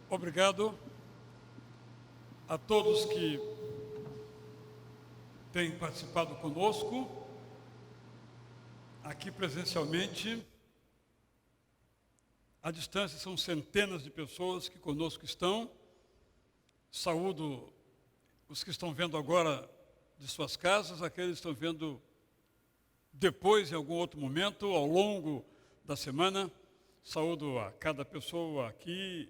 Obrigado a todos que têm participado conosco, aqui presencialmente. À distância são centenas de pessoas que conosco estão. Saúdo os que estão vendo agora de suas casas, aqueles que estão vendo depois, em algum outro momento, ao longo da semana. Saúdo a cada pessoa aqui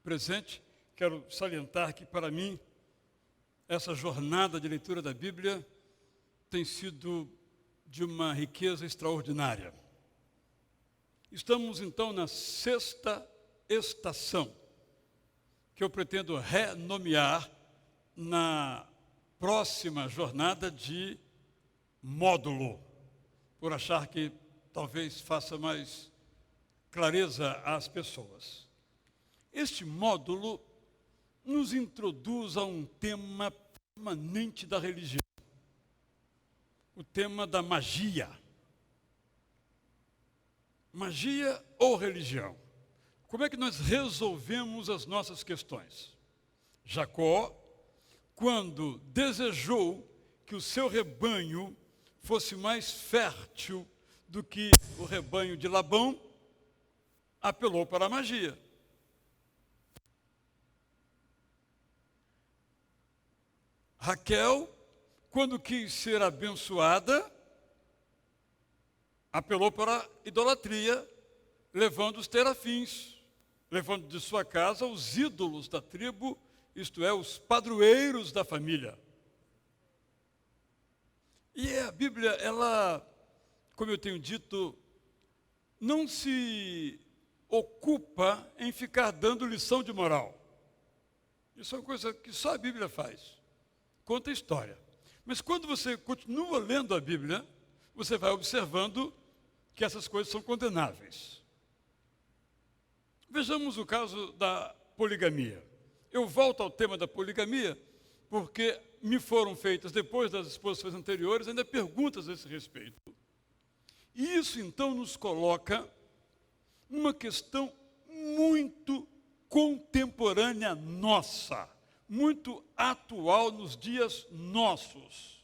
presente. Quero salientar que, para mim, essa jornada de leitura da Bíblia tem sido de uma riqueza extraordinária. Estamos, então, na sexta estação, que eu pretendo renomear na próxima jornada de módulo, por achar que talvez faça mais clareza às pessoas. Este módulo nos introduz a um tema permanente da religião, o tema da magia. Magia ou religião? Como é que nós resolvemos as nossas questões? Jacó, quando desejou que o seu rebanho fosse mais fértil do que o rebanho de Labão, apelou para a magia. Raquel, quando quis ser abençoada, apelou para a idolatria, levando os terafins, levando de sua casa os ídolos da tribo, isto é, os padroeiros da família. E a Bíblia, ela, como eu tenho dito, não se ocupa em ficar dando lição de moral. Isso é uma coisa que só a Bíblia faz. Conta a história. Mas quando você continua lendo a Bíblia, você vai observando que essas coisas são condenáveis. Vejamos o caso da poligamia. Eu volto ao tema da poligamia porque me foram feitas, depois das exposições anteriores, ainda perguntas a esse respeito. E isso, então, nos coloca numa questão muito contemporânea nossa, muito atual nos dias nossos,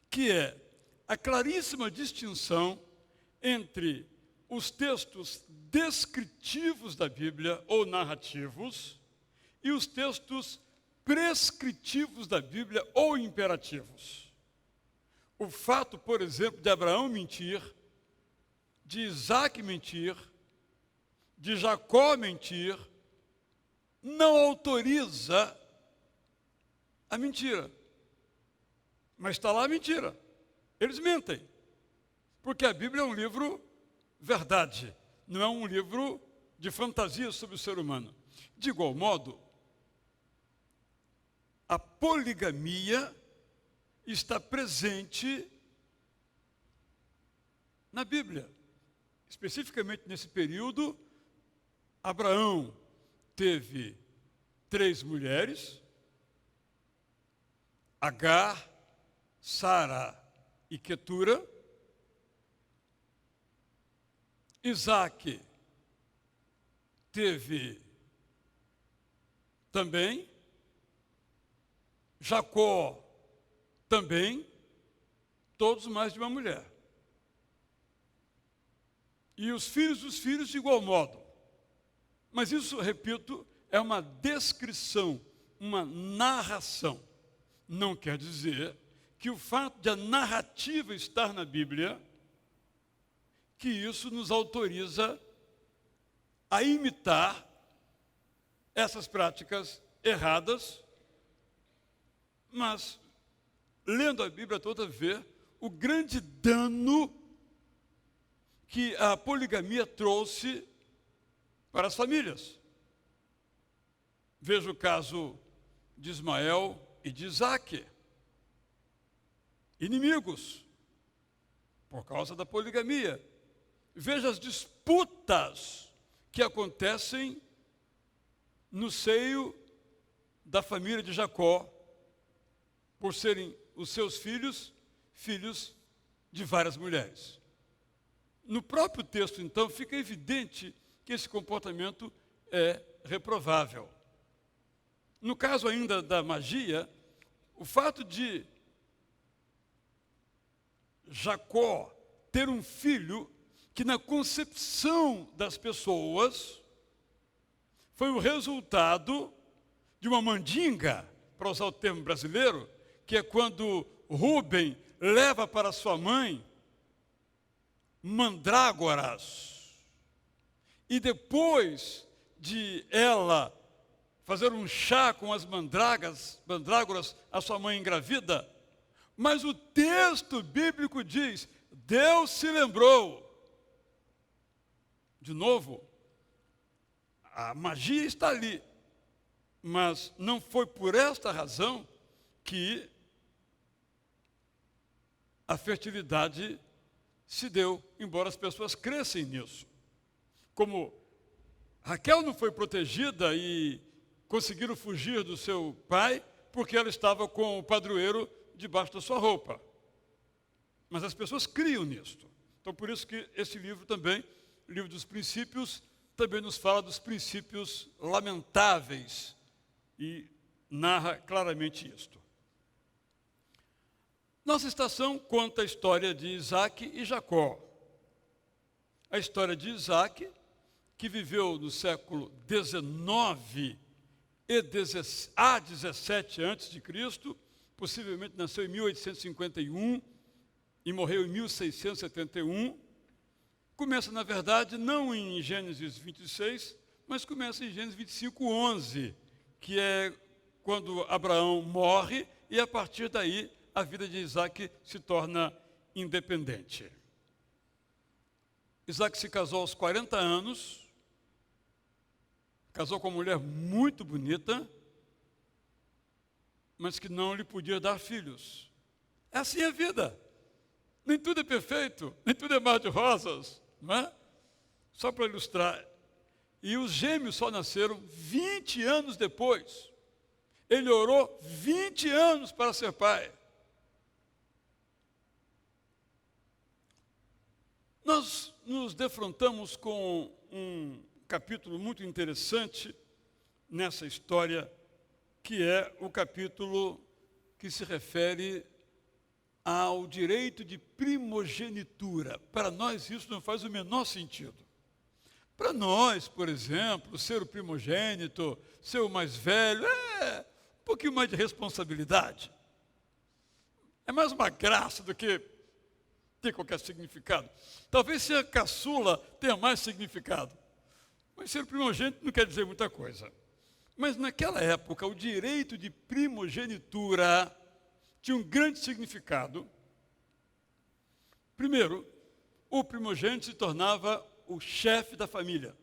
que é a claríssima distinção entre os textos descritivos da Bíblia, ou narrativos, e os textos prescritivos da Bíblia, ou imperativos. O fato, por exemplo, de Abraão mentir, de Isaac mentir, de Jacó mentir, não autoriza a mentira. Mas está lá a mentira. Eles mentem. Porque a Bíblia é um livro verdade, não é um livro de fantasia sobre o ser humano. De igual modo, a poligamia está presente na Bíblia. Especificamente nesse período, Abraão teve 3 mulheres, Agar, Sara e Quetura. Isaac teve também, Jacó também, todos mais de uma mulher. E os filhos dos filhos de igual modo. Mas isso, repito, é uma descrição, uma narração. Não quer dizer que o fato de a narrativa estar na Bíblia, que isso nos autoriza a imitar essas práticas erradas, mas, lendo a Bíblia toda, vê o grande dano que a poligamia trouxe para as famílias. Veja o caso de Ismael e de Isaque, inimigos, por causa da poligamia. Veja as disputas que acontecem no seio da família de Jacó, por serem os seus filhos, filhos de várias mulheres. No próprio texto, então, fica evidente que esse comportamento é reprovável. No caso ainda da magia, o fato de Jacó ter um filho que na concepção das pessoas foi o resultado de uma mandinga, para usar o termo brasileiro, que é quando Rúben leva para sua mãe mandrágoras. E depois de ela fazer um chá com as mandrágoras, a sua mãe engravida, mas o texto bíblico diz, Deus se lembrou. De novo, a magia está ali, mas não foi por esta razão que a fertilidade se deu, embora as pessoas crescem nisso. Como Raquel não foi protegida e conseguiram fugir do seu pai, porque ela estava com o padroeiro debaixo da sua roupa. Mas as pessoas criam nisto. Então, por isso que esse livro também, o livro dos princípios, também nos fala dos princípios lamentáveis e narra claramente isto. Nossa estação conta a história de Isaac e Jacó. A história de Isaac, que viveu no século XIX a 17 a.C., possivelmente nasceu em 1851 e morreu em 1671, começa, na verdade, não em Gênesis 26, mas começa em Gênesis 25:11, que é quando Abraão morre, e a partir daí a vida de Isaac se torna independente. Isaac se casou aos 40 anos, casou com uma mulher muito bonita, mas que não lhe podia dar filhos. É assim a vida. Nem tudo é perfeito, nem tudo é mar de rosas, não é? Só para ilustrar. E os gêmeos só nasceram 20 anos depois. Ele orou 20 anos para ser pai. Nós nos defrontamos com um capítulo muito interessante nessa história, que é o capítulo que se refere ao direito de primogenitura. Para nós isso não faz o menor sentido. Para nós, por exemplo, ser o primogênito, ser o mais velho, é um pouquinho mais de responsabilidade. É mais uma graça do que ter qualquer significado. Talvez ser caçula tenha mais significado. Mas ser primogênito não quer dizer muita coisa. Mas naquela época, o direito de primogenitura tinha um grande significado. Primeiro, o primogênito se tornava o chefe da família.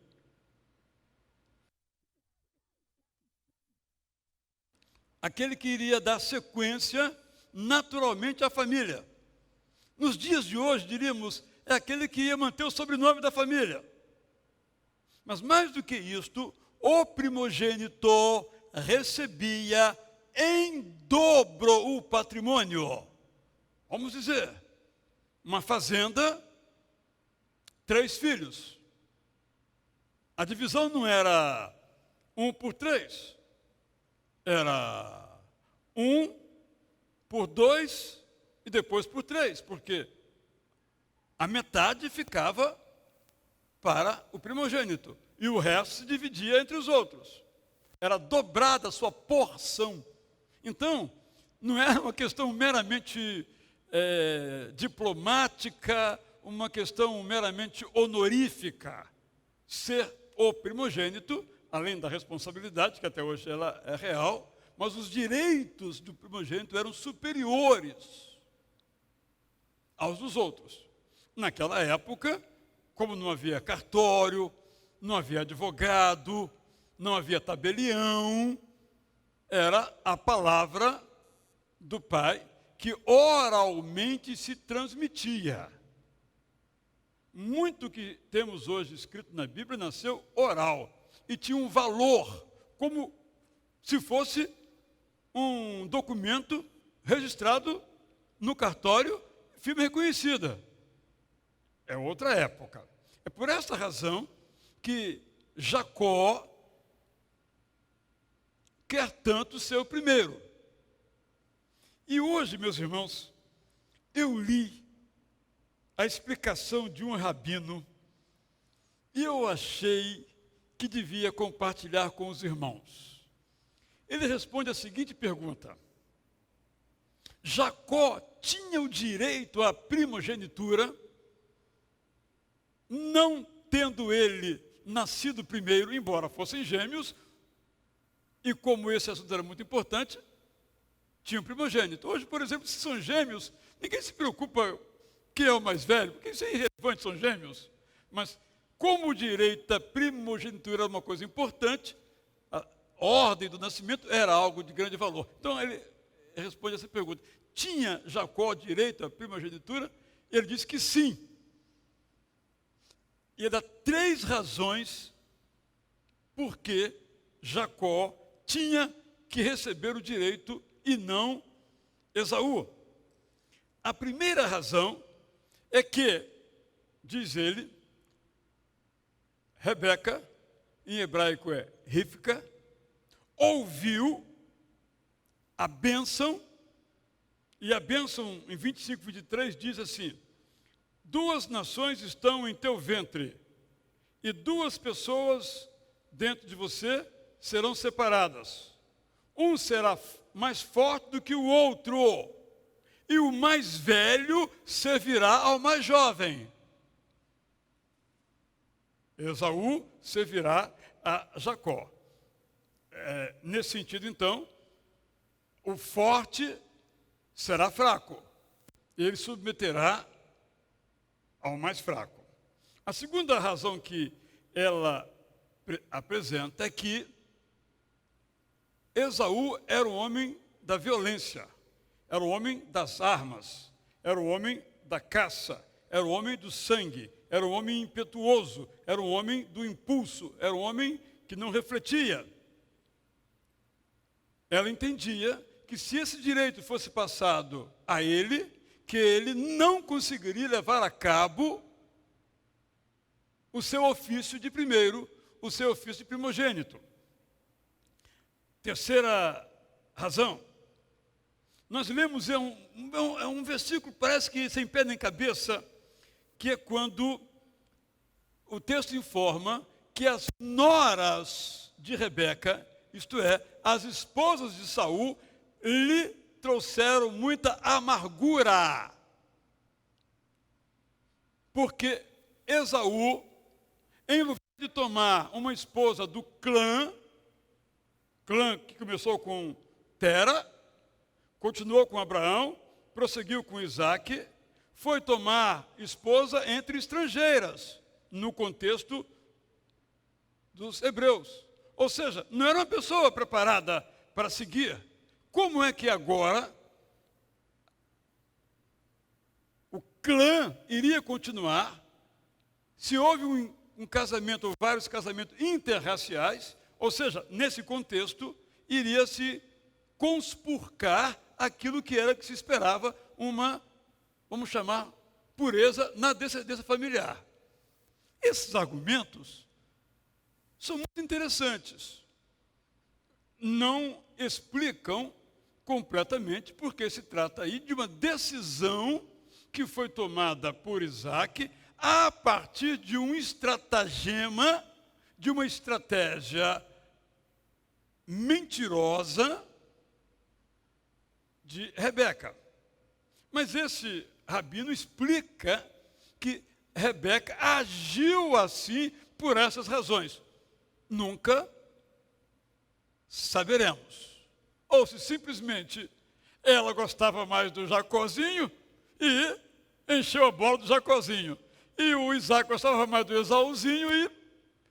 Aquele que iria dar sequência naturalmente à família. Nos dias de hoje, diríamos, é aquele que ia manter o sobrenome da família. Mas mais do que isto, o primogênito recebia em dobro o patrimônio. Vamos dizer, uma fazenda, 3 filhos. A divisão não era 1 por 3, era 1 por 2 e depois por 3, porque a metade ficava para o primogênito e o resto se dividia entre os outros. Era dobrada a sua porção. Então, não era uma questão meramente diplomática, uma questão meramente honorífica. Ser o primogênito, além da responsabilidade, que até hoje ela é real, mas os direitos do primogênito eram superiores aos dos outros. Naquela época, como não havia cartório, não havia advogado, não havia tabelião, era a palavra do pai que oralmente se transmitia. Muito que temos hoje escrito na Bíblia nasceu oral e tinha um valor, como se fosse um documento registrado no cartório, firma reconhecida. É outra época. É por esta razão que Jacó quer tanto ser o primeiro. E hoje, meus irmãos, eu li a explicação de um rabino e eu achei que devia compartilhar com os irmãos. Ele responde a seguinte pergunta: Jacó tinha o direito à primogenitura, não tendo ele nascido primeiro, embora fossem gêmeos, e como esse assunto era muito importante, tinha um primogênito. Hoje, por exemplo, se são gêmeos, ninguém se preocupa quem é o mais velho, porque isso é irrelevante, são gêmeos. Mas como o direito da primogenitura era uma coisa importante, a ordem do nascimento era algo de grande valor. Então ele responde essa pergunta: tinha Jacó direito à primogenitura? Ele disse que sim. E ele dá 3 razões por que Jacó tinha que receber o direito e não Esaú. A primeira razão é que, diz ele, Rebeca, em hebraico é Rivka, ouviu a bênção, e a bênção em 25, 23 diz assim: 2 nações estão em teu ventre, e 2 pessoas dentro de você serão separadas. Um será mais forte do que o outro, e o mais velho servirá ao mais jovem. Esaú servirá a Jacó. Nesse sentido, então, o forte será fraco, ele submeterá ao mais fraco. A segunda razão que ela apresenta é que Esaú era o homem da violência, era o homem das armas, era o homem da caça, era o homem do sangue, era o homem impetuoso, era o homem do impulso, era o homem que não refletia. Ela entendia que se esse direito fosse passado a ele, que ele não conseguiria levar a cabo o seu ofício de primeiro, o seu ofício de primogênito. Terceira razão, nós lemos, é um versículo, parece que sem pé nem cabeça, que é quando o texto informa que as noras de Rebeca, isto é, as esposas de Saul, lhe trouxeram muita amargura. Porque Esaú, em lugar de tomar uma esposa do clã que começou com Tera, continuou com Abraão, prosseguiu com Isaac, foi tomar esposa entre estrangeiras, no contexto dos hebreus. Ou seja, não era uma pessoa preparada para seguir. Como é que agora o clã iria continuar se houve um casamento, ou vários casamentos interraciais? Ou seja, nesse contexto, iria se conspurcar aquilo que era que se esperava uma, vamos chamar, pureza na descendência familiar. Esses argumentos são muito interessantes. Não explicam completamente porque se trata aí de uma decisão que foi tomada por Isaac a partir de um estratagema, de uma estratégia mentirosa de Rebeca. Mas esse rabino explica que Rebeca agiu assim por essas razões. Nunca saberemos. Ou se simplesmente ela gostava mais do Jacozinho e encheu a bola do Jacozinho. E o Isaac gostava mais do Esaúzinho e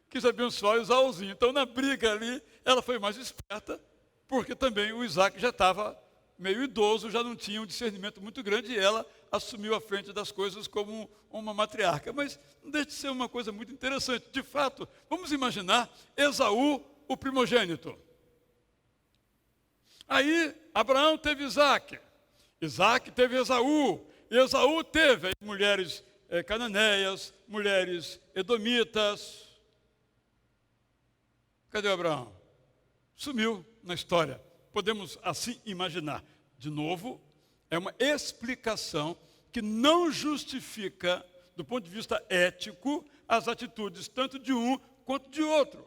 quis abençoar o Esaúzinho. Então, na briga ali, ela foi mais esperta, porque também o Isaac já estava meio idoso, já não tinha um discernimento muito grande, e ela assumiu a frente das coisas como uma matriarca. Mas não deixa de ser uma coisa muito interessante. De fato, vamos imaginar Esaú, o primogênito. Aí, Abraão teve Isaac, Isaac teve Esaú, e Esaú teve mulheres cananeias, mulheres edomitas. Cadê o Abraão? sumiu na história. Podemos assim imaginar. De novo, é uma explicação que não justifica, do ponto de vista ético, as atitudes tanto de um quanto de outro.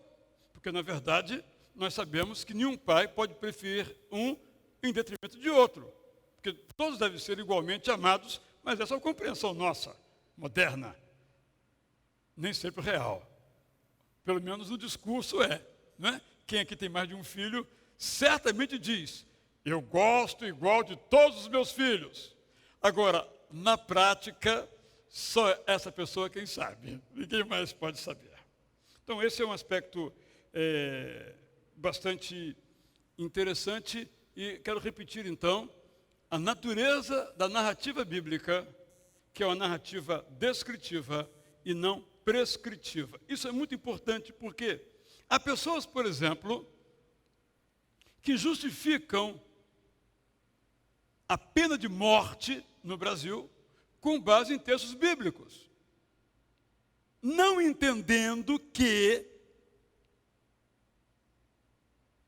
Porque, na verdade, nós sabemos que nenhum pai pode preferir um em detrimento de outro. Porque todos devem ser igualmente amados, mas essa é uma compreensão nossa, moderna. Nem sempre real. Pelo menos no discurso é. Não é? Quem aqui tem mais de um filho, certamente diz, eu gosto igual de todos os meus filhos. Agora, na prática, só essa pessoa quem sabe. Ninguém mais pode saber. Então, esse é um aspecto bastante interessante. E quero repetir, então, a natureza da narrativa bíblica, que é uma narrativa descritiva e não prescritiva. Isso é muito importante porque há pessoas, por exemplo, que justificam a pena de morte no Brasil com base em textos bíblicos, não entendendo que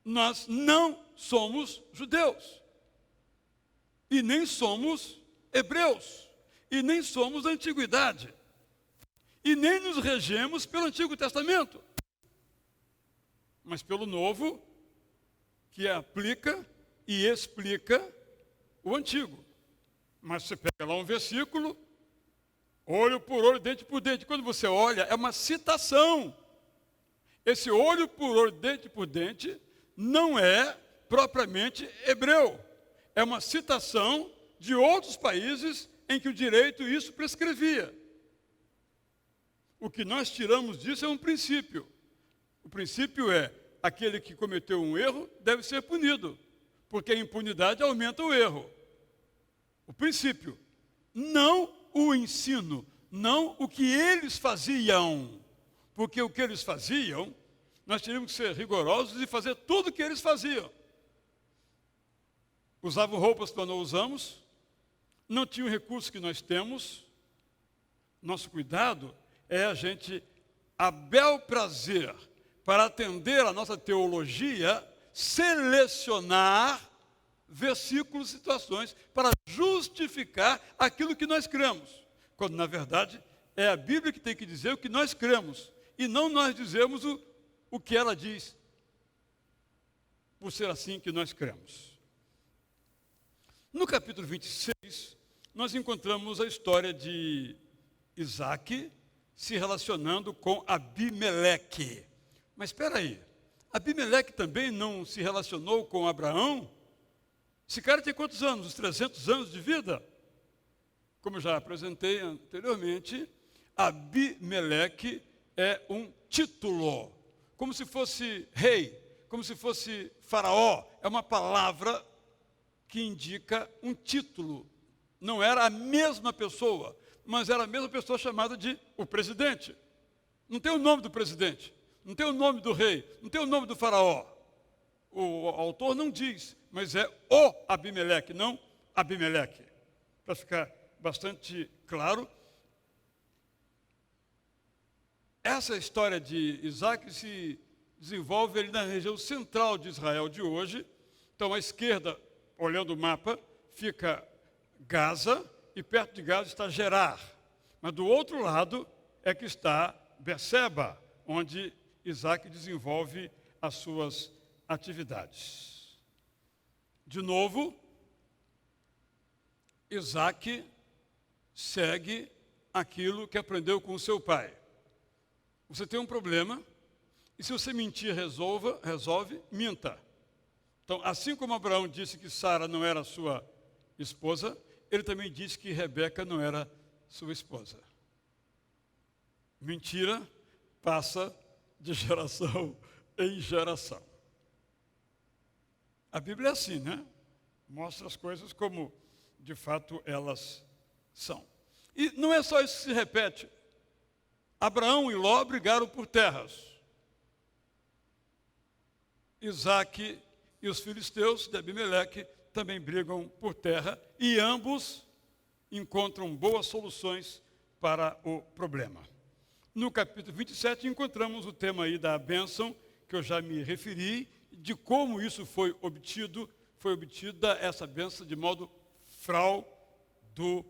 nós não somos judeus, e nem somos hebreus, e nem somos da antiguidade, e nem nos regemos pelo Antigo Testamento, mas pelo Novo, que aplica e explica o Antigo. Mas você pega lá um versículo, olho por olho, dente por dente. Quando você olha, é uma citação. Esse olho por olho, dente por dente, não é propriamente hebreu. É uma citação de outros países em que o direito isso prescrevia. O que nós tiramos disso é um princípio. O princípio é, aquele que cometeu um erro deve ser punido, porque a impunidade aumenta o erro. O princípio, não o ensino, não o que eles faziam, porque o que eles faziam, nós teríamos que ser rigorosos e fazer tudo o que eles faziam. Usavam roupas que nós não usamos, não tinham o recurso que nós temos. Nosso cuidado é a gente, a bel prazer, para atender a nossa teologia, selecionar versículos, situações, para justificar aquilo que nós cremos. Quando, na verdade, é a Bíblia que tem que dizer o que nós cremos, e não nós dizemos o que ela diz, por ser assim que nós cremos. No capítulo 26, nós encontramos a história de Isaac se relacionando com Abimeleque. Mas espera aí, Abimeleque também não se relacionou com Abraão? Esse cara tem quantos anos? Os 300 anos de vida? Como eu já apresentei anteriormente, Abimeleque é um título, como se fosse rei, como se fosse faraó. É uma palavra que indica um título. Não era a mesma pessoa, mas era a mesma pessoa chamada de o presidente. Não tem o nome do presidente, não tem o nome do rei, não tem o nome do faraó. O autor não diz, mas é o Abimeleque, não Abimeleque. Para ficar bastante claro, essa história de Isaac se desenvolve ali na região central de Israel de hoje. Então, à esquerda, olhando o mapa, fica Gaza, e perto de Gaza está Gerar. Mas do outro lado é que está Berseba, onde Isaac desenvolve as suas atividades. De novo, Isaac segue aquilo que aprendeu com o seu pai. Você tem um problema, e se você mentir resolve, minta. Então, assim como Abraão disse que Sara não era sua esposa, ele também disse que Rebeca não era sua esposa. Mentira passa de geração em geração. A Bíblia é assim, né? Mostra as coisas como, de fato, elas são. E não é só isso que se repete. Abraão e Ló brigaram por terras. Isaac e os filisteus de Abimeleque também brigam por terra e ambos encontram boas soluções para o problema. No capítulo 27 encontramos o tema aí da bênção, que eu já me referi, de como isso foi obtida essa bênção de modo fraudulento.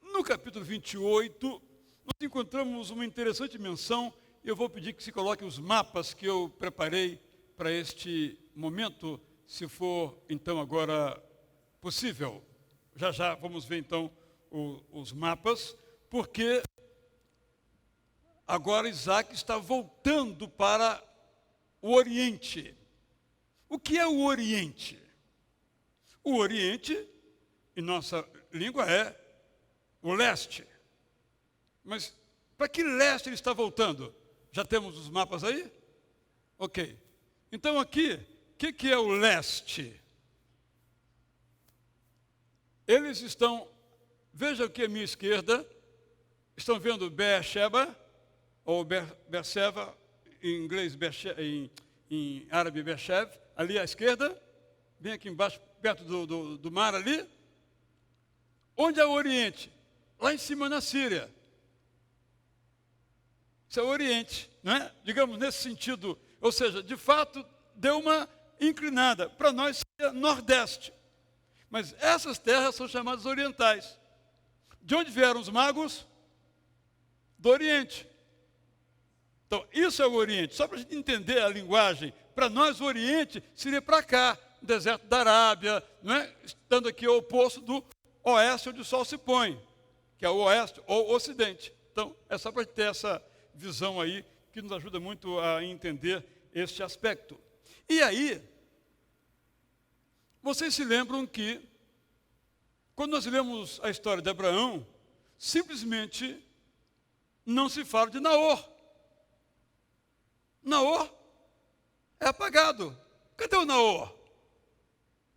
No capítulo 28, nós encontramos uma interessante menção. Eu vou pedir que se coloque os mapas que eu preparei para este momento, se for então agora possível. Já vamos ver então os mapas, porque agora Isaac está voltando para o Oriente. O que é o Oriente? O Oriente, em nossa língua, é o leste. Mas para que leste ele está voltando? Já temos os mapas aí? Ok. Então aqui, o que é o leste? Eles estão, vejam aqui à minha esquerda, estão vendo Beersheba, ou Beersheba, em inglês, em árabe, Beershev, ali à esquerda, bem aqui embaixo, perto do mar ali. Onde é o Oriente? Lá em cima na Síria. Isso é o Oriente, não é? Digamos nesse sentido, ou seja, de fato, deu uma inclinada. Para nós seria Nordeste. Mas essas terras são chamadas orientais. De onde vieram os magos? Do Oriente. Então, isso é o Oriente. Só para a gente entender a linguagem, para nós o Oriente seria para cá, o deserto da Arábia, não é? Estando aqui ao oposto do oeste, onde o sol se põe, que é o oeste ou o ocidente. Então, é só para ter essa visão aí, que nos ajuda muito a entender este aspecto. E aí, vocês se lembram que, quando nós lemos a história de Abraão, simplesmente não se fala de Naor. Naor é apagado. Cadê o Naor?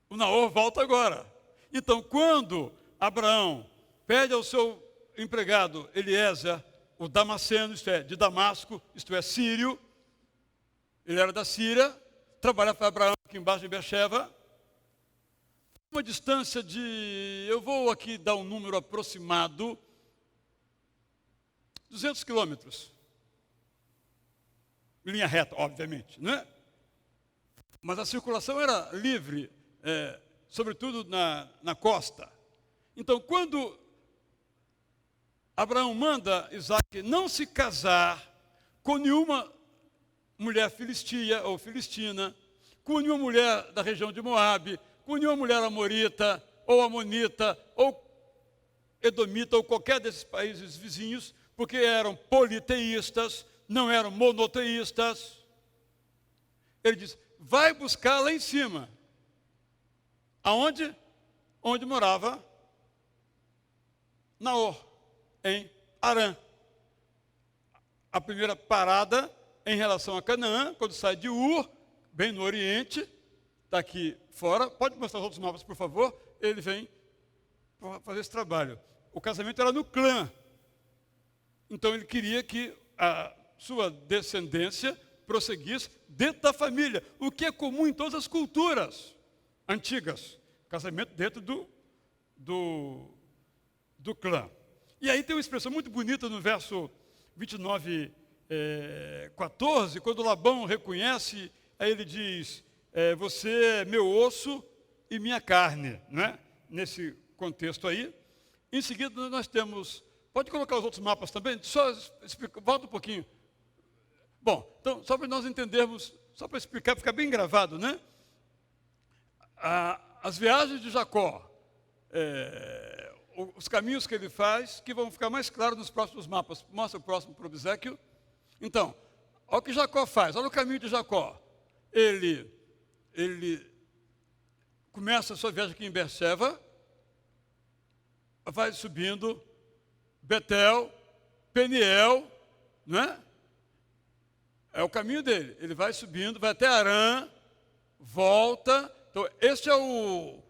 O Naor volta agora. Então, quando Abraão pede ao seu empregado Eliezer, o Damasceno, isto é, de Damasco, isto é, sírio, ele era da Síria, trabalhava para Abraão aqui embaixo de Beersheba, uma distância de, eu vou aqui dar um número aproximado, 200 quilômetros. Em linha reta, obviamente, não é? Mas a circulação era livre, sobretudo na costa. Então, quando Abraão manda Isaac não se casar com nenhuma mulher filistia ou filistina, com nenhuma mulher da região de Moabe, com nenhuma mulher amorita, ou amonita, ou edomita, ou qualquer desses países vizinhos, porque eram politeístas, não eram monoteístas. Ele diz, vai buscar lá em cima. Aonde? Onde morava Naor, em Harã. A primeira parada em relação a Canaã, quando sai de Ur, bem no Oriente, está aqui fora. Pode mostrar os outros mapas, por favor? Ele vem para fazer esse trabalho. O casamento era no clã. Então ele queria que a sua descendência prosseguisse dentro da família, o que é comum em todas as culturas antigas. Casamento dentro do clã. E aí tem uma expressão muito bonita no verso 29, 14, quando Labão reconhece, aí ele diz, você é meu osso e minha carne, não é? Nesse contexto aí. Em seguida nós temos, pode colocar os outros mapas também, só explica, volta um pouquinho. Bom, então, só para nós entendermos, só para explicar, ficar bem gravado, né? As viagens de Jacó, os caminhos que ele faz, que vão ficar mais claros nos próximos mapas. Mostra o próximo para o Obséquio. Então, olha o que Jacó faz, olha o caminho de Jacó. Ele começa a sua viagem aqui em Beersheba, vai subindo, Betel, Peniel, não é? É o caminho dele. Ele vai subindo, vai até Harã, volta. Então, esse é o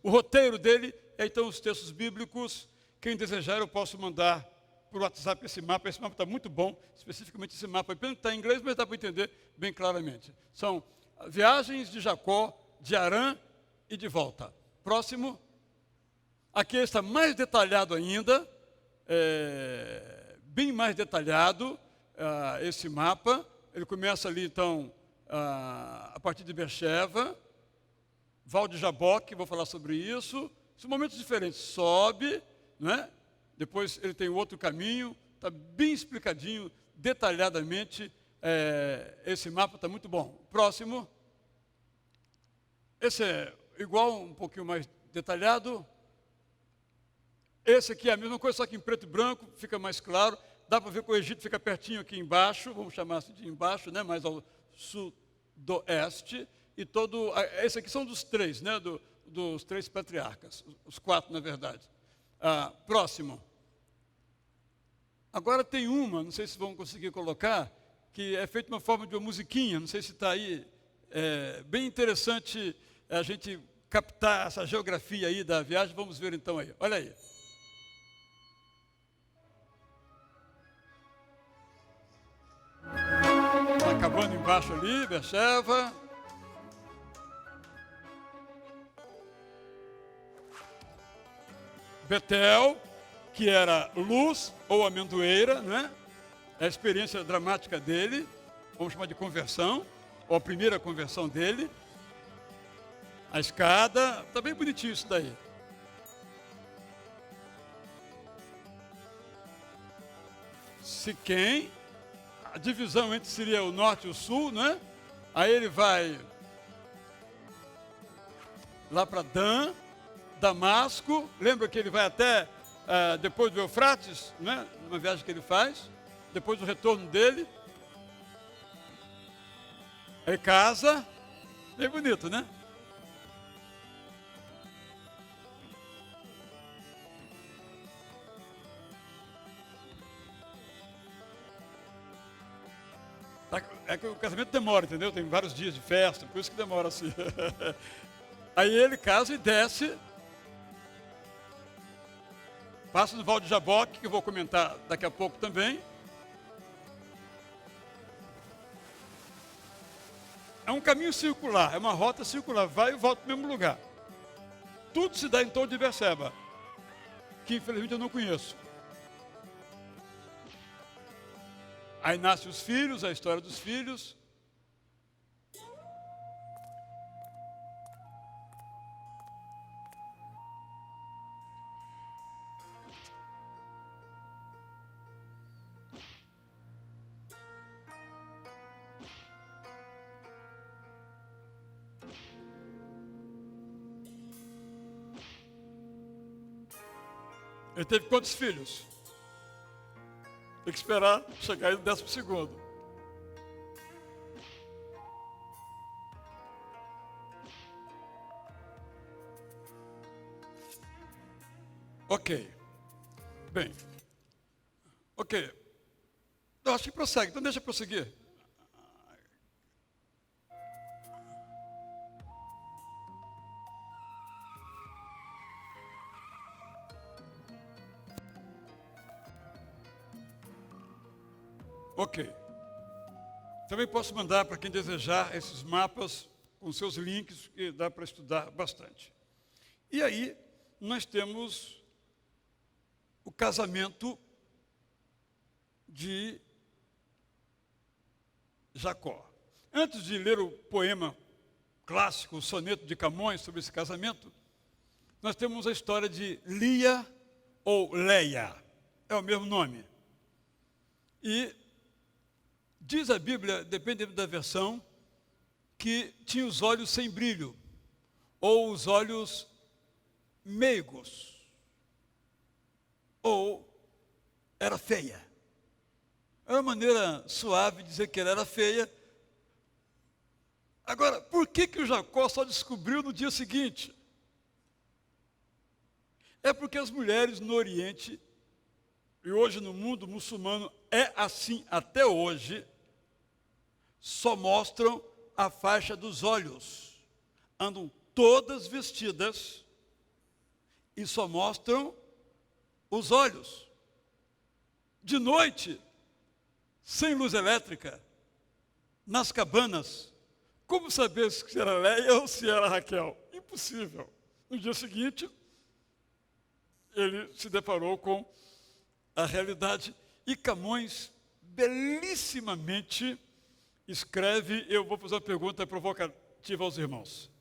roteiro dele. Então, os textos bíblicos, quem desejar, eu posso mandar por WhatsApp esse mapa. Esse mapa está muito bom, especificamente esse mapa. Está em inglês, mas dá para entender bem claramente. São viagens de Jacó, de Harã e de volta. Próximo. Aqui está mais detalhado ainda, bem mais detalhado. esse mapa. Ele começa ali, então, a partir de Beersheba, Val de Jaboque, vou falar sobre isso. São momentos diferentes. Sobe, né? Depois ele tem outro caminho, está bem explicadinho, detalhadamente. Esse mapa está muito bom. Próximo. Esse é igual, um pouquinho mais detalhado. Esse aqui é a mesma coisa, só que em preto e branco, fica mais claro. Dá para ver que o Egito fica pertinho aqui embaixo, vamos chamar assim de embaixo, né? Mais ao sudoeste. E todo. Esse aqui são dos três, né? Dos três patriarcas, os quatro, na verdade. Próximo. Agora tem uma, não sei se vão conseguir colocar, que é feita uma forma de uma musiquinha, não sei se está aí. É bem interessante a gente captar essa geografia aí da viagem. Vamos ver então aí. Olha aí. Está acabando embaixo ali, Beersheba. Betel, que era luz ou amendoeira, né? É a experiência dramática dele, vamos chamar de conversão, ou a primeira conversão dele. A escada, está bem bonitinho isso daí. Siquém, a divisão entre seria o norte e o sul, né? Aí ele vai lá para Dan, Damasco, lembra que ele vai até depois do Eufrates, né? Uma viagem que ele faz, depois do retorno dele. Aí casa, bem bonito, né? É que o casamento demora, entendeu? Tem vários dias de festa, por isso que demora assim. Aí ele casa e desce, passa no Val de Jaboque, que eu vou comentar daqui a pouco também. É um caminho circular, é uma rota circular, vai e volta para o mesmo lugar. Tudo se dá em torno de Beersheba, que infelizmente eu não conheço. Aí nascem os filhos, a história dos filhos. Ele teve quantos filhos? Tem que esperar chegar no 12º. Ok. Bem. Ok. Eu acho que prossegue, então deixa eu prosseguir. Ok. Também posso mandar para quem desejar esses mapas com seus links, que dá para estudar bastante. E aí, nós temos o casamento de Jacó. Antes de ler o poema clássico, o soneto de Camões sobre esse casamento, nós temos a história de Lia ou Leia. É o mesmo nome. E diz a Bíblia, dependendo da versão, que tinha os olhos sem brilho, ou os olhos meigos, ou era feia. É uma maneira suave de dizer que ela era feia. Agora, por que o Jacó só descobriu no dia seguinte? É porque as mulheres no Oriente, e hoje no mundo muçulmano é assim até hoje, só mostram a faixa dos olhos. Andam todas vestidas e só mostram os olhos. De noite, sem luz elétrica, nas cabanas, como saber se era Leia ou se era Raquel? Impossível. No dia seguinte, ele se deparou com a realidade. E Camões, belíssimamente escreve, eu vou fazer uma pergunta provocativa aos irmãos.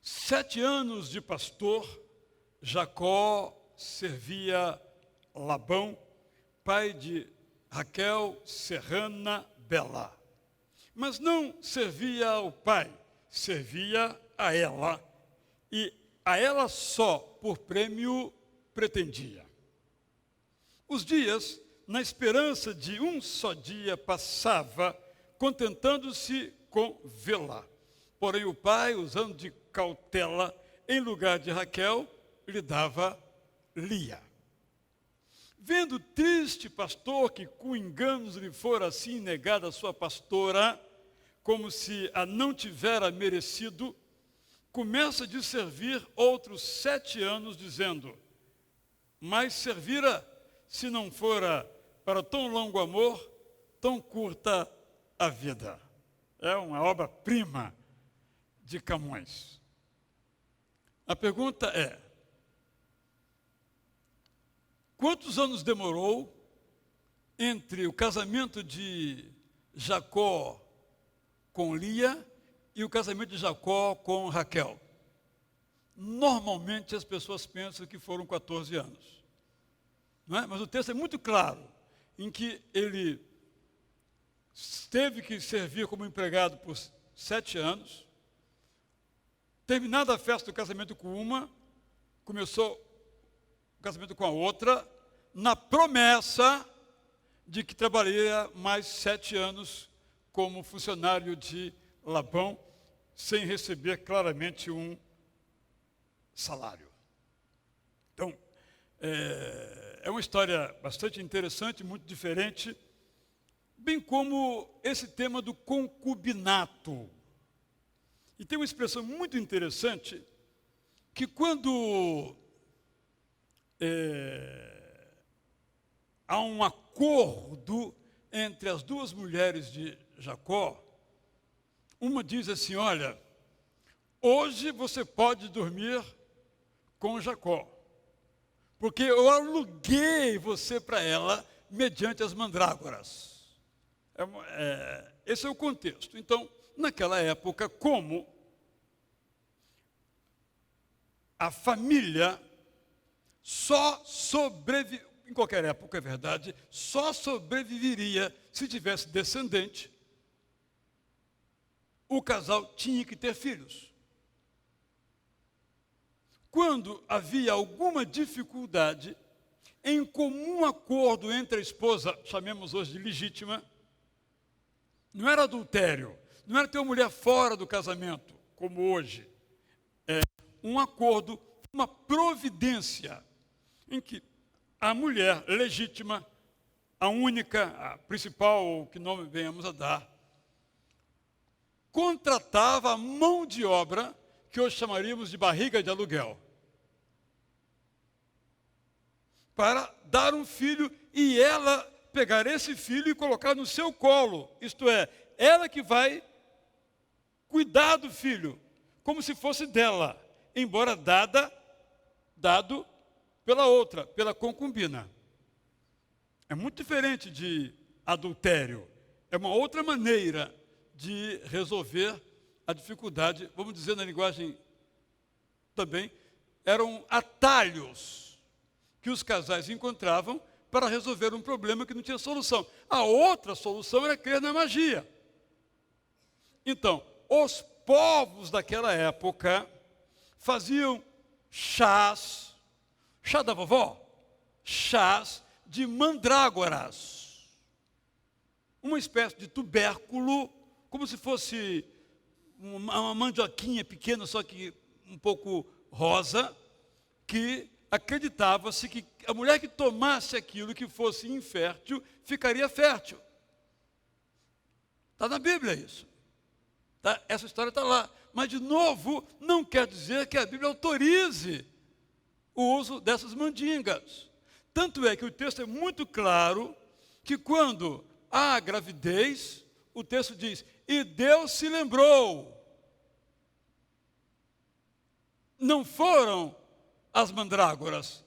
7 anos de pastor, Jacó servia Labão, pai de Raquel, serrana, bela. Mas não servia ao pai, servia a ela, e a ela só por prêmio pretendia. Os dias, na esperança de um só dia, passava, contentando-se com vê-la. Porém o pai, usando de cautela, em lugar de Raquel, lhe dava Lia. Vendo o triste pastor que com enganos lhe fora assim negada a sua pastora, como se a não tivera merecido, começa de servir outros 7 anos, dizendo: mas servira, se não fora para tão longo amor, tão curta a vida. É uma obra-prima de Camões. A pergunta é: quantos anos demorou entre o casamento de Jacó com Lia e o casamento de Jacó com Raquel? Normalmente as pessoas pensam que foram 14 anos. Não é? Mas o texto é muito claro, em que ele teve que servir como empregado por 7 anos. Terminada a festa do casamento com uma, começou o casamento com a outra, na promessa de que trabalharia mais 7 anos como funcionário de Labão, sem receber claramente um salário. Então, é uma história bastante interessante, muito diferente, bem como esse tema do concubinato. E tem uma expressão muito interessante, que quando há um acordo entre as duas mulheres de Jacó, uma diz assim: olha, hoje você pode dormir com Jacó, porque eu aluguei você para ela mediante as mandrágoras. Esse é o contexto. Então, naquela época, como a família só sobrevive, em qualquer época é verdade, só sobreviveria se tivesse descendente, o casal tinha que ter filhos. Quando havia alguma dificuldade, em comum acordo entre a esposa, chamemos hoje de legítima, não era adultério, não era ter uma mulher fora do casamento, como hoje. É um acordo, uma providência, em que a mulher legítima, a única, a principal, que nome venhamos a dar, contratava a mão de obra que hoje chamaríamos de barriga de aluguel, para dar um filho e ela pegar esse filho e colocar no seu colo, isto é, ela que vai cuidar do filho, como se fosse dela, embora dado pela outra, pela concubina. É muito diferente de adultério, é uma outra maneira de resolver a dificuldade, vamos dizer na linguagem também, eram atalhos que os casais encontravam para resolver um problema que não tinha solução. A outra solução era crer na magia. Então, os povos daquela época faziam chás, chá da vovó, chás de mandrágoras, uma espécie de tubérculo, como se fosse uma mandioquinha pequena, só que um pouco rosa, que acreditava-se que a mulher que tomasse aquilo que fosse infértil, ficaria fértil. Está na Bíblia isso. Tá? Essa história está lá. Mas, de novo, não quer dizer que a Bíblia autorize o uso dessas mandingas. Tanto é que o texto é muito claro que quando há gravidez, o texto diz: e Deus se lembrou. Não foram as mandrágoras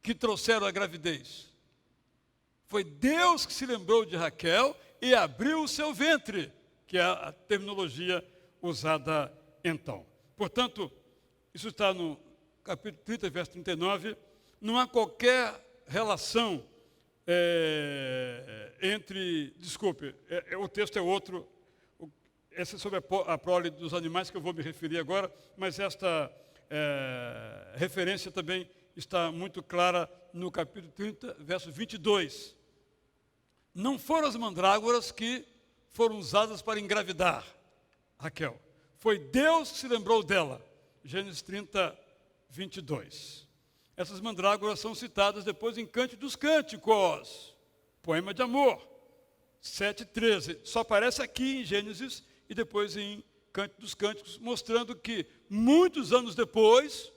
que trouxeram a gravidez. Foi Deus que se lembrou de Raquel e abriu o seu ventre, que é a terminologia usada então. Portanto, isso está no capítulo 30, verso 39. Não há qualquer relação o texto é outro. Esse é sobre a prole dos animais que eu vou me referir agora, mas esta referência também está muito clara no capítulo 30, verso 22. Não foram as mandrágoras que foram usadas para engravidar Raquel. Foi Deus que se lembrou dela. Gênesis 30, 22. Essas mandrágoras são citadas depois em Cântico dos Cânticos, poema de amor, 7:13. Só aparece aqui em Gênesis e depois em Cântico dos Cânticos, mostrando que muitos anos depois,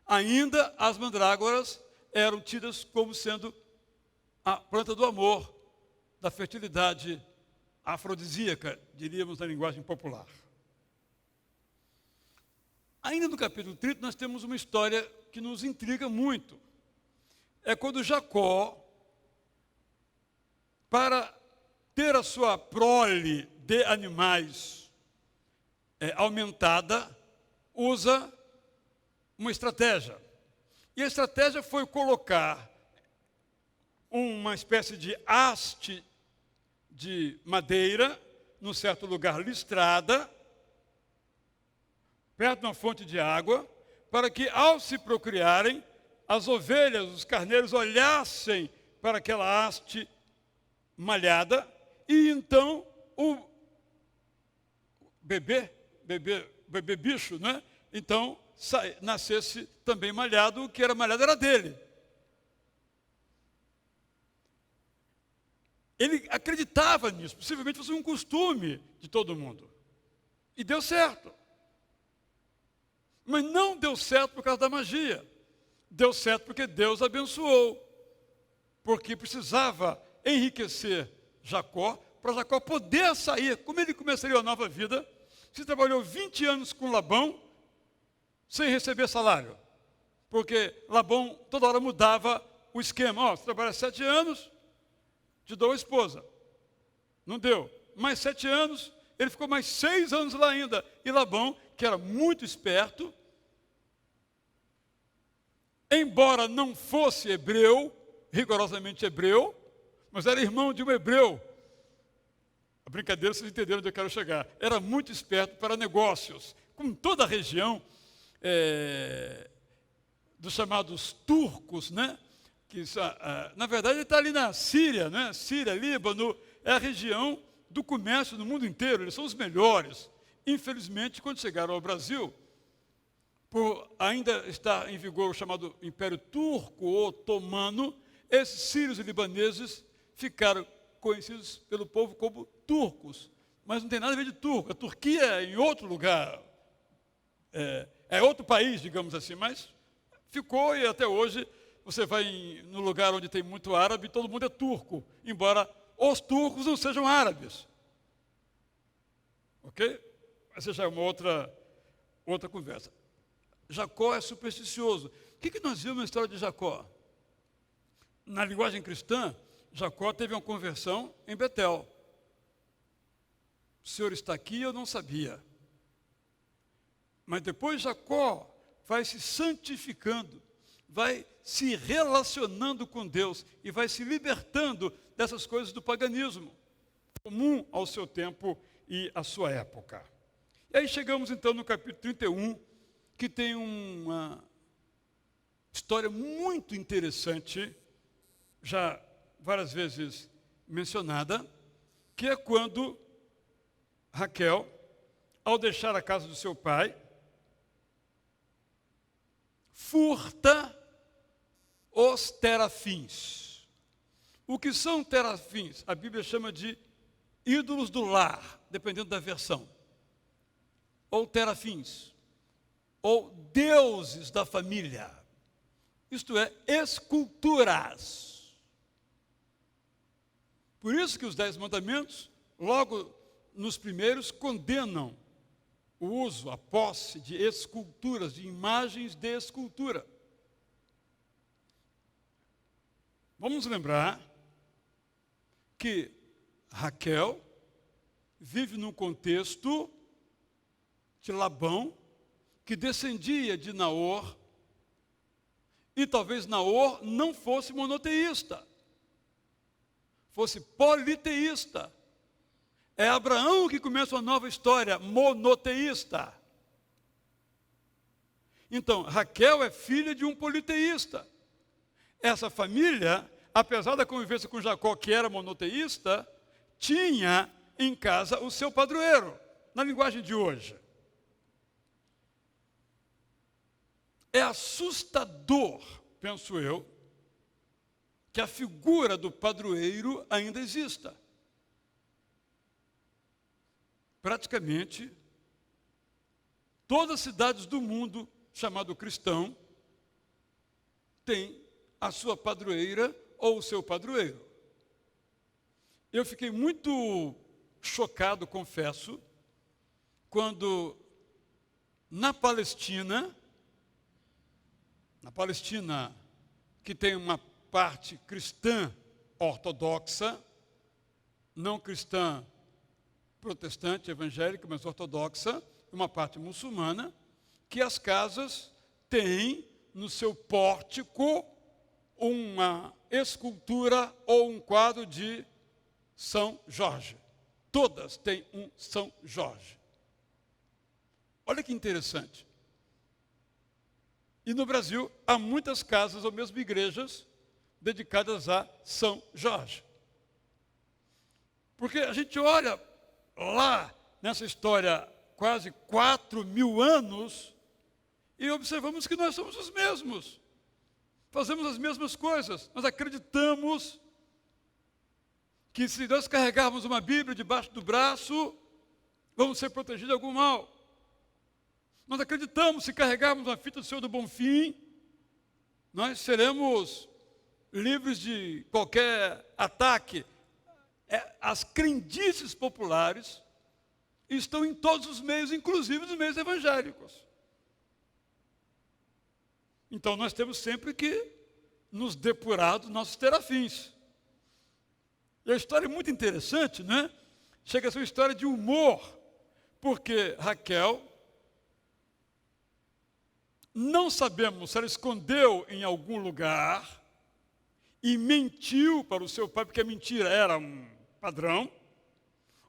ainda as mandrágoras eram tidas como sendo a planta do amor, da fertilidade afrodisíaca, diríamos na linguagem popular. Ainda no capítulo 30, nós temos uma história que nos intriga muito. É quando Jacó, para ter a sua prole de animais aumentada, usa uma estratégia. E a estratégia foi colocar uma espécie de haste de madeira num certo lugar listrada, perto de uma fonte de água, para que, ao se procriarem, as ovelhas, os carneiros olhassem para aquela haste malhada, e então o bebê bicho, né? Então nascesse também malhado, o que era malhado era dele. Ele acreditava nisso, possivelmente fosse um costume de todo mundo. E deu certo. Mas não deu certo por causa da magia. Deu certo porque Deus abençoou. Porque precisava enriquecer Jacó, para Jacó poder sair. Como ele começaria uma nova vida, se trabalhou 20 anos com Labão, sem receber salário. Porque Labão toda hora mudava o esquema. Você trabalha 7 anos, te dou a esposa. Não deu. Mais 7 anos, ele ficou mais 6 anos lá ainda. E Labão, que era muito esperto, embora não fosse hebreu, rigorosamente hebreu, mas era irmão de um hebreu. A brincadeira, vocês entenderam onde eu quero chegar. Era muito esperto para negócios. Como toda a região dos chamados turcos, né? Que, na verdade, ele está ali na Síria, né? Síria, Líbano, é a região do comércio no mundo inteiro. Eles são os melhores. Infelizmente, quando chegaram ao Brasil, por ainda estar em vigor o chamado Império Turco-Otomano, esses sírios e libaneses ficaram conhecidos pelo povo como turcos. Mas não tem nada a ver de turco. A Turquia é em outro lugar. É outro país, digamos assim, mas ficou e até hoje você vai no lugar onde tem muito árabe, todo mundo é turco, embora os turcos não sejam árabes. Ok? Essa já é uma outra conversa. Jacó é supersticioso. O que nós vimos na história de Jacó? Na linguagem cristã, Jacó teve uma conversão em Betel. O Senhor está aqui, eu não sabia. Mas depois Jacó vai se santificando, vai se relacionando com Deus e vai se libertando dessas coisas do paganismo, comum ao seu tempo e à sua época. E aí chegamos então no capítulo 31, que tem uma história muito interessante, já várias vezes mencionada, que é quando Raquel, ao deixar a casa do seu pai, furta os terafins. O que são terafins? A Bíblia chama de ídolos do lar, dependendo da versão. Ou terafins, ou deuses da família. Isto é, esculturas. Por isso que os 10 mandamentos, logo nos primeiros, condenam o uso, a posse de esculturas, de imagens de escultura. Vamos lembrar que Raquel vive num contexto de Labão, que descendia de Naor, e talvez Naor não fosse monoteísta, fosse politeísta. É Abraão que começa uma nova história, monoteísta. Então, Raquel é filha de um politeísta. Essa família, apesar da convivência com Jacó, que era monoteísta, tinha em casa o seu padroeiro, na linguagem de hoje. É assustador, penso eu, que a figura do padroeiro ainda exista. Praticamente, todas as cidades do mundo chamado cristão tem a sua padroeira ou o seu padroeiro. Eu fiquei muito chocado, confesso, quando na Palestina, que tem uma parte cristã ortodoxa, não cristã protestante, evangélica, mas ortodoxa, uma parte muçulmana, que as casas têm no seu pórtico uma escultura ou um quadro de São Jorge. Todas têm um São Jorge. Olha que interessante. E no Brasil há muitas casas ou mesmo igrejas dedicadas a São Jorge. Porque a gente olha lá nessa história quase 4.000 anos e observamos que nós somos os mesmos. Fazemos as mesmas coisas. Nós acreditamos que se nós carregarmos uma Bíblia debaixo do braço, vamos ser protegidos de algum mal. Nós acreditamos que se carregarmos uma fita do Senhor do Bonfim, nós seremos livres de qualquer ataque. As crendices populares estão em todos os meios, inclusive nos meios evangélicos. Então nós temos sempre que nos depurar dos nossos terafins. E a história é muito interessante, né? Chega a ser uma história de humor, porque Raquel, não sabemos se ela escondeu em algum lugar e mentiu para o seu pai, porque a mentira era um padrão,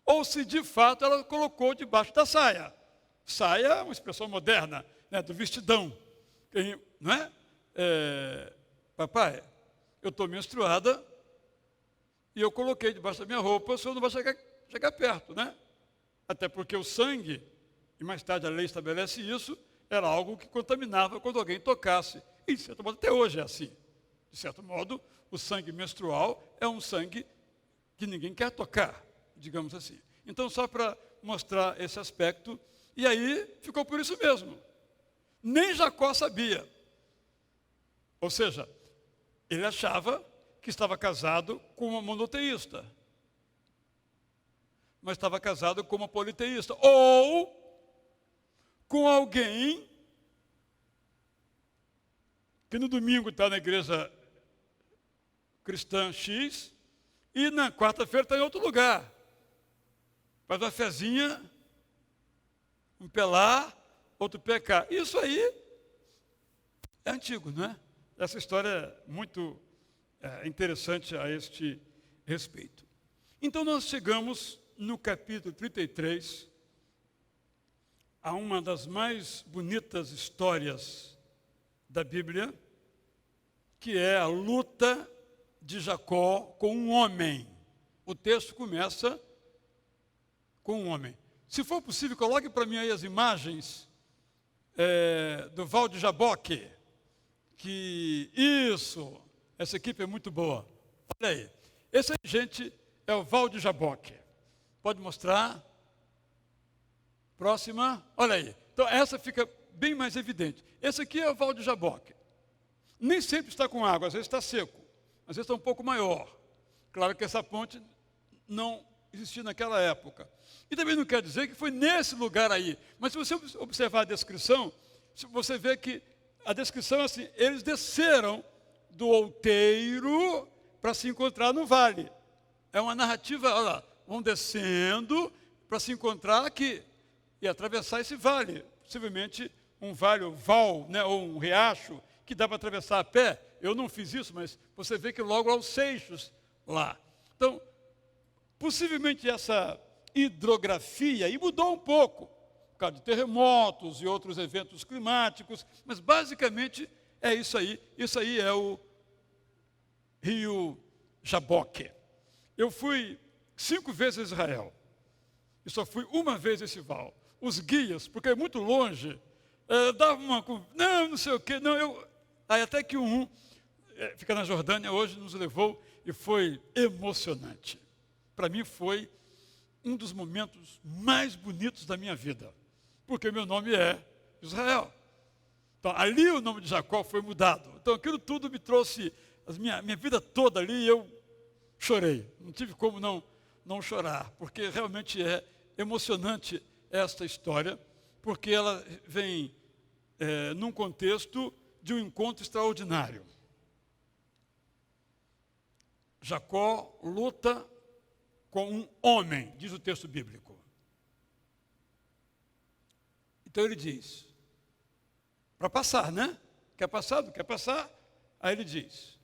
ou se de fato ela colocou debaixo da saia. Saia é uma expressão moderna, né, do vestidão. Não é? Papai, eu estou menstruada e eu coloquei debaixo da minha roupa, o senhor não vai chegar perto, né? Até porque o sangue, e mais tarde a lei estabelece isso, era algo que contaminava quando alguém tocasse. E, de certo modo, até hoje é assim. De certo modo, o sangue menstrual é um sangue que ninguém quer tocar, digamos assim. Então, só para mostrar esse aspecto, e aí ficou por isso mesmo. Nem Jacó sabia. Ou seja, ele achava que estava casado com uma monoteísta, mas estava casado com uma politeísta, ou com alguém que no domingo está na igreja cristã X e na quarta-feira está em outro lugar. Faz uma fezinha, um pelar, outro pecar. Isso aí é antigo, não é? Essa história é muito interessante a este respeito. Então nós chegamos no capítulo 33, a uma das mais bonitas histórias da Bíblia, que é a luta de Jacó com um homem. O texto começa com um homem. Se for possível, coloque para mim aí as imagens do Val de Jaboque, essa equipe é muito boa. Olha aí. Esse aí, gente, é o Val de Jaboque. Pode mostrar? Próxima. Olha aí. Então, essa fica bem mais evidente. Esse aqui é o Val de Jaboque. Nem sempre está com água, às vezes está seco. Às vezes está um pouco maior. Claro que essa ponte não existia naquela época. E também não quer dizer que foi nesse lugar aí. Mas se você observar a descrição, você vê que a descrição é assim: eles desceram do outeiro para se encontrar no vale. É uma narrativa, olha lá, vão descendo para se encontrar aqui e atravessar esse vale. Possivelmente um vale, um val, né, ou um riacho, que dá para atravessar a pé. Eu não fiz isso, mas você vê que logo há os seixos lá. Então, possivelmente essa hidrografia, e mudou um pouco, por causa de terremotos e outros eventos climáticos, mas basicamente é isso aí. Isso aí é o rio Jaboque. Eu fui 5 vezes a Israel, e só fui uma vez a esse val. Os guias, porque é muito longe, davam uma... não sei o quê, aí até que fica na Jordânia hoje, nos levou e foi emocionante. Para mim foi um dos momentos mais bonitos da minha vida, porque meu nome é Israel. Então, ali o nome de Jacó foi mudado. Então, aquilo tudo me trouxe, minha vida toda ali, eu chorei. Não tive como não chorar, porque realmente é emocionante esta história, porque ela vem num contexto de um encontro extraordinário. Jacó luta com um homem, diz o texto bíblico. Então ele diz, para passar, né? Quer passar? Não quer passar? Aí ele diz,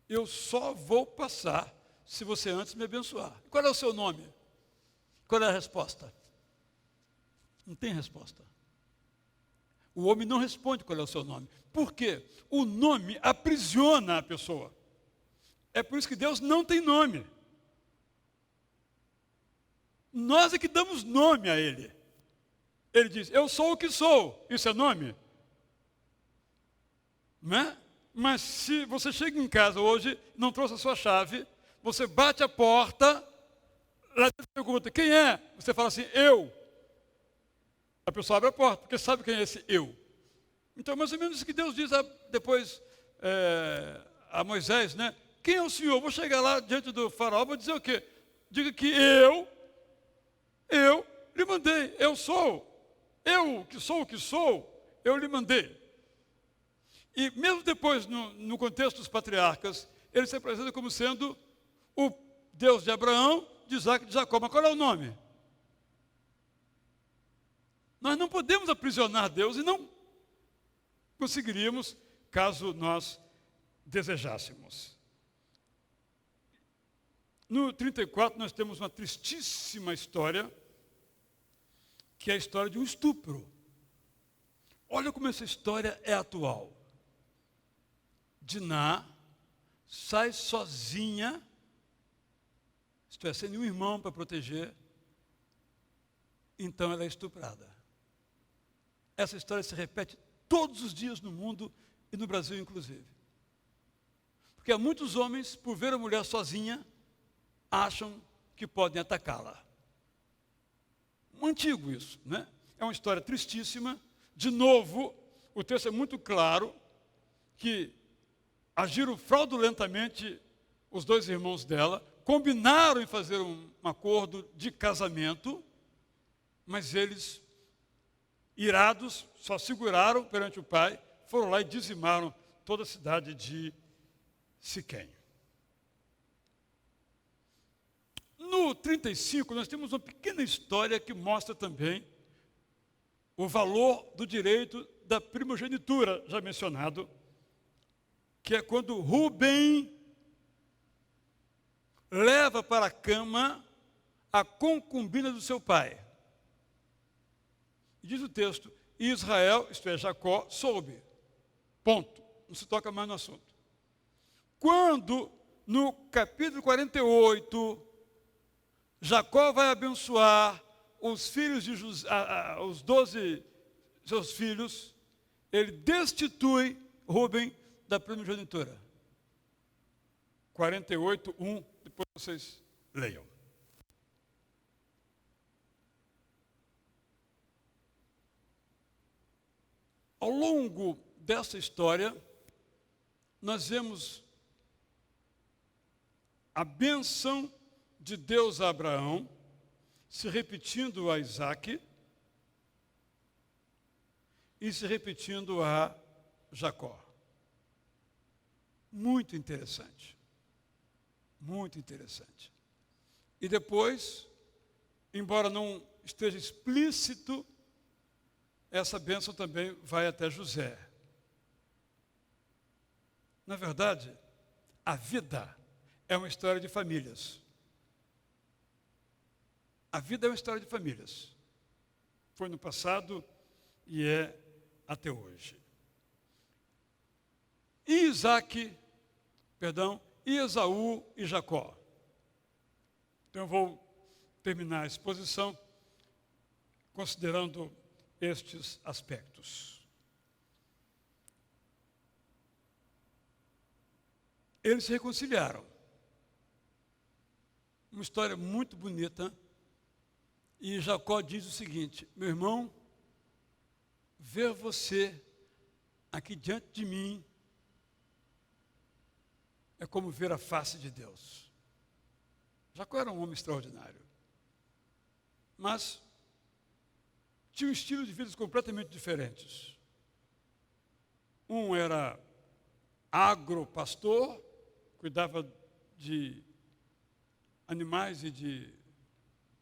eu só vou passar se você antes me abençoar. Qual é o seu nome? Qual é a resposta? Não tem resposta. O homem não responde qual é o seu nome. Por quê? O nome aprisiona a pessoa. É por isso que Deus não tem nome. Nós é que damos nome a Ele. Ele diz, eu sou o que sou. Isso é nome? Não é? Mas se você chega em casa hoje, não trouxe a sua chave, você bate a porta, lá dentro pergunta, quem é? Você fala assim, eu. A pessoa abre a porta, porque sabe quem é esse eu. Então, mais ou menos isso que Deus diz depois a Moisés, né? Quem é o Senhor? Vou chegar lá diante do faraó, vou dizer o quê? Diga que eu lhe mandei, eu que sou o que sou, eu lhe mandei. E mesmo depois, no contexto dos patriarcas, ele se apresenta como sendo o Deus de Abraão, de Isaac e de Jacó. Mas qual é o nome? Nós não podemos aprisionar Deus e não conseguiríamos, caso nós desejássemos. No 34, nós temos uma tristíssima história, que é a história de um estupro. Olha como essa história é atual. Diná sai sozinha, isto é, sem nenhum irmão para proteger, então ela é estuprada. Essa história se repete todos os dias no mundo e no Brasil inclusive. Porque há muitos homens, por ver a mulher sozinha, acham que podem atacá-la. Antigo isso, né? É uma história tristíssima. De novo, o texto é muito claro que agiram fraudulentamente os 2 irmãos dela, combinaram em fazer um acordo de casamento, mas eles, irados, só seguraram perante o pai, foram lá e dizimaram toda a cidade de Siquém. No 35, nós temos uma pequena história que mostra também o valor do direito da primogenitura, já mencionado, que é quando Rubem leva para a cama a concubina do seu pai. E diz o texto, Israel, isto é, Jacó, soube. Ponto. Não se toca mais no assunto. Quando, no capítulo 48, Jacó vai abençoar os filhos de José, os 12 seus filhos, ele destitui Rubem da primogenitura. 48, 1, depois vocês leiam. Ao longo dessa história, nós vemos a bênção de Deus a Abraão se repetindo a Isaac e se repetindo a Jacó. Muito interessante. Muito interessante. E depois, embora não esteja explícito, essa bênção também vai até José. Na verdade, a vida é uma história de famílias. A vida é uma história de famílias. Foi no passado e é até hoje. E Esaú e Jacó. Então eu vou terminar a exposição considerando estes aspectos. Eles se reconciliaram. Uma história muito bonita. E Jacó diz o seguinte: meu irmão, ver você aqui diante de mim é como ver a face de Deus. Jacó era um homem extraordinário, mas tinha um estilo de vida completamente diferentes. Um era agropastor, cuidava de animais e de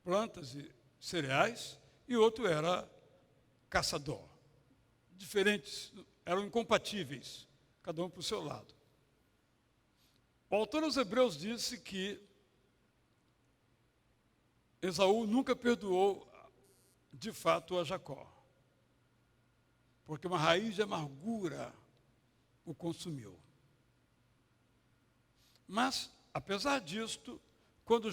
plantas e cereais, e outro era caçador. Diferentes, eram incompatíveis, cada um para o seu lado. O autor aos Hebreus disse que Esaú nunca perdoou de fato a Jacó, porque uma raiz de amargura o consumiu. Mas, apesar disto, quando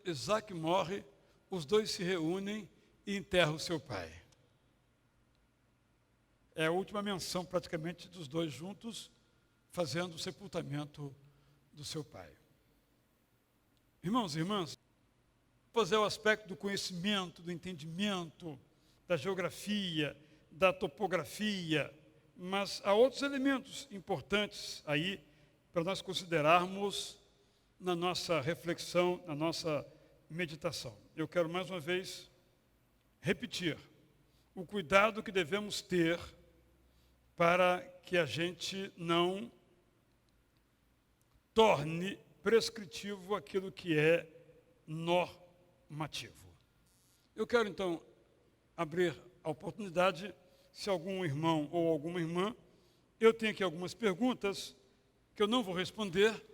Isaac morre, os dois se reúnem e enterram seu pai. É a última menção praticamente dos dois juntos, fazendo o sepultamento do seu pai. Irmãos e irmãs, fazer o aspecto do conhecimento, do entendimento, da geografia, da topografia, mas há outros elementos importantes aí para nós considerarmos na nossa reflexão, na nossa meditação. Eu quero mais uma vez repetir o cuidado que devemos ter para que a gente não torne prescritivo aquilo que é normativo. Eu quero então abrir a oportunidade, se algum irmão ou alguma irmã, eu tenho aqui algumas perguntas que eu não vou responder,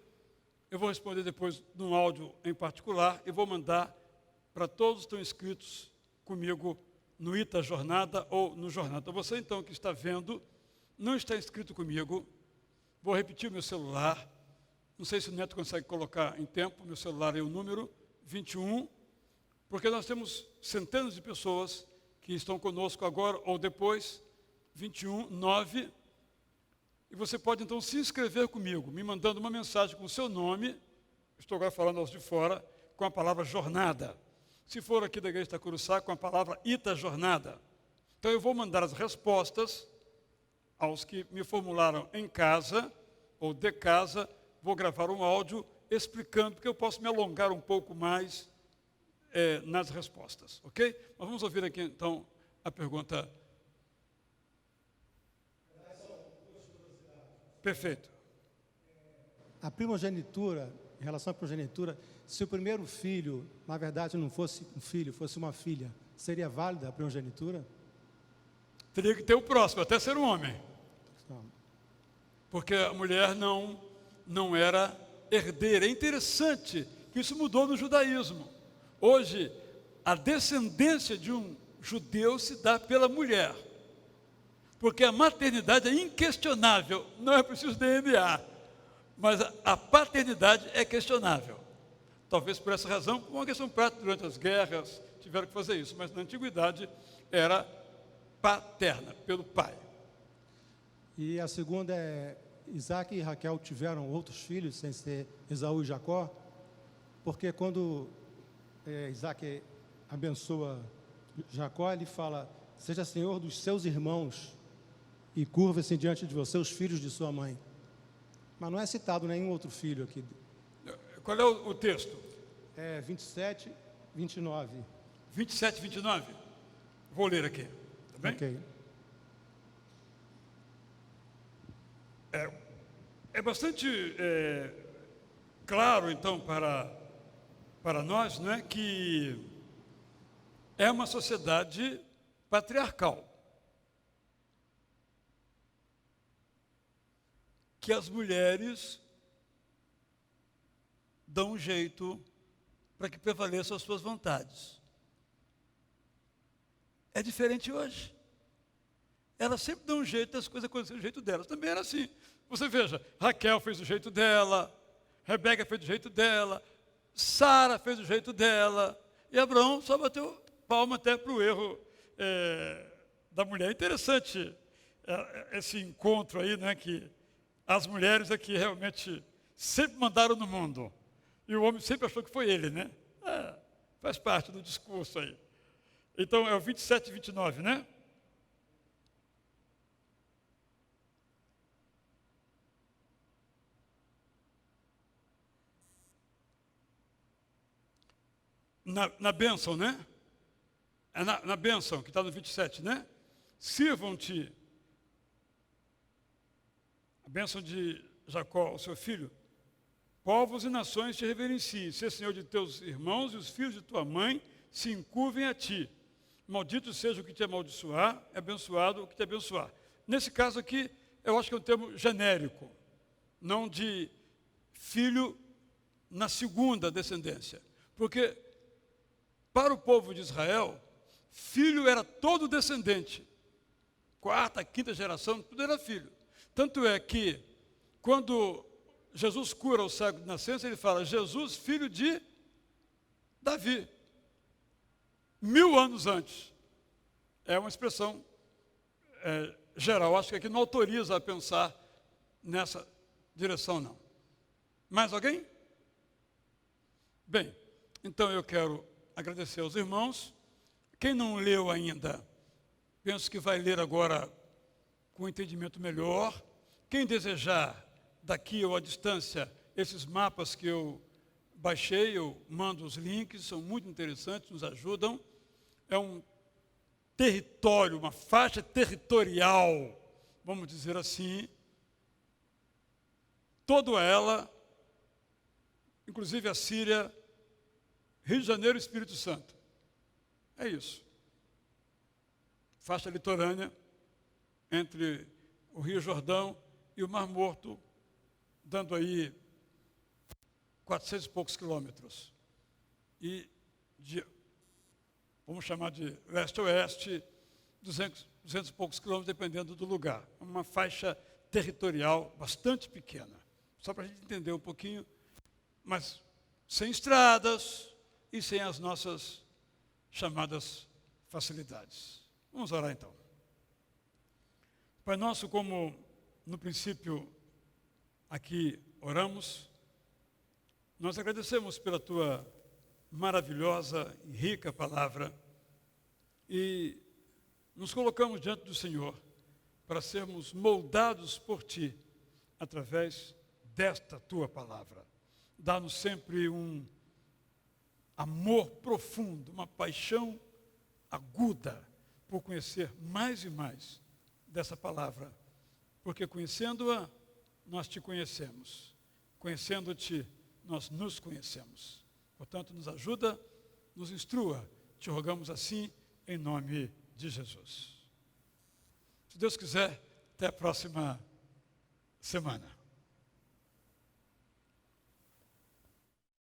eu vou responder depois num áudio em particular e vou mandar para todos que estão inscritos comigo no Ita Jornada ou no Jornada. Você então que está vendo, não está inscrito comigo, vou repetir o meu celular, não sei se o Neto consegue colocar em tempo, meu celular é o número 21, porque nós temos centenas de pessoas que estão conosco agora ou depois, 21 9, e você pode então se inscrever comigo, me mandando uma mensagem com o seu nome, estou agora falando aos de fora, com a palavra jornada. Se for aqui da Igreja de Itacuruçá, com a palavra Ita Jornada. Então eu vou mandar as respostas aos que me formularam em casa ou de casa, vou gravar um áudio explicando, porque eu posso me alongar um pouco mais nas respostas, ok? Mas vamos ouvir aqui então a pergunta. Perfeito. A primogenitura, em relação à primogenitura, se o primeiro filho, na verdade, não fosse um filho, fosse uma filha, seria válida a primogenitura? Teria que ter o próximo, até ser um homem. Porque a mulher não era herdeira. É interessante que isso mudou no judaísmo. Hoje, a descendência de um judeu se dá pela mulher. Porque a maternidade é inquestionável, não é preciso DNA, mas a paternidade é questionável. Talvez por essa razão, por uma questão prática, durante as guerras, tiveram que fazer isso, mas na antiguidade era paterna, pelo pai. E a segunda é, Isaac e Raquel tiveram outros filhos, sem ser Esaú e Jacó, porque quando Isaac abençoa Jacó, ele fala, seja senhor dos seus irmãos, e curva-se diante de você os filhos de sua mãe. Mas não é citado nenhum outro filho aqui. Qual é o texto? 27, 29. 27, 29? Vou ler aqui, tá bem? Ok. É bastante claro, então, para para nós, não é, que é uma sociedade patriarcal. Que as mulheres dão um jeito para que prevaleçam as suas vontades. É diferente hoje. Elas sempre dão um jeito das coisas acontecerem do jeito delas. Também era assim. Você veja, Raquel fez do jeito dela, Rebeca fez do jeito dela, Sara fez do jeito dela, e Abraão só bateu palma até para o erro da mulher. Interessante esse encontro aí, né, que as mulheres aqui realmente sempre mandaram no mundo. E o homem sempre achou que foi ele, né? Faz parte do discurso aí. Então é o 27 e 29, né? Na bênção, né? É na bênção, que está no 27, né? Sirvam-te, a bênção de Jacó, o seu filho, povos e nações te reverenciem, ser Senhor de teus irmãos e os filhos de tua mãe se encurvem a ti. Maldito seja o que te amaldiçoar, abençoado o que te abençoar. Nesse caso aqui, eu acho que é um termo genérico, não de filho na segunda descendência. Porque para o povo de Israel, filho era todo descendente. Quarta, quinta geração, tudo era filho. Tanto é que, quando Jesus cura o cego de nascença, ele fala, Jesus, filho de Davi. 1000 anos antes. É uma expressão geral. Acho que aqui não autoriza a pensar nessa direção, não. Mais alguém? Bem, então eu quero agradecer aos irmãos. Quem não leu ainda, penso que vai ler agora com entendimento melhor. Quem desejar, daqui ou à distância, esses mapas que eu baixei, eu mando os links, são muito interessantes, nos ajudam. É um território, uma faixa territorial, vamos dizer assim, toda ela, inclusive a Síria, Rio de Janeiro e Espírito Santo. É isso. Faixa litorânea entre o Rio Jordão e o Mar Morto, dando aí 400 e poucos quilômetros. E, vamos chamar de leste a oeste, 200 e poucos quilômetros, dependendo do lugar. Uma faixa territorial bastante pequena. Só para a gente entender um pouquinho, mas sem estradas e sem as nossas chamadas facilidades. Vamos orar então. Pai nosso, como no princípio aqui oramos, nós agradecemos pela tua maravilhosa e rica palavra e nos colocamos diante do Senhor para sermos moldados por ti através desta tua palavra. Dá-nos sempre um amor profundo, uma paixão aguda por conhecer mais e mais dessa palavra, porque conhecendo-a, nós te conhecemos. Conhecendo-te, nós nos conhecemos. Portanto, nos ajuda, nos instrua. Te rogamos assim, em nome de Jesus. Se Deus quiser, até a próxima semana.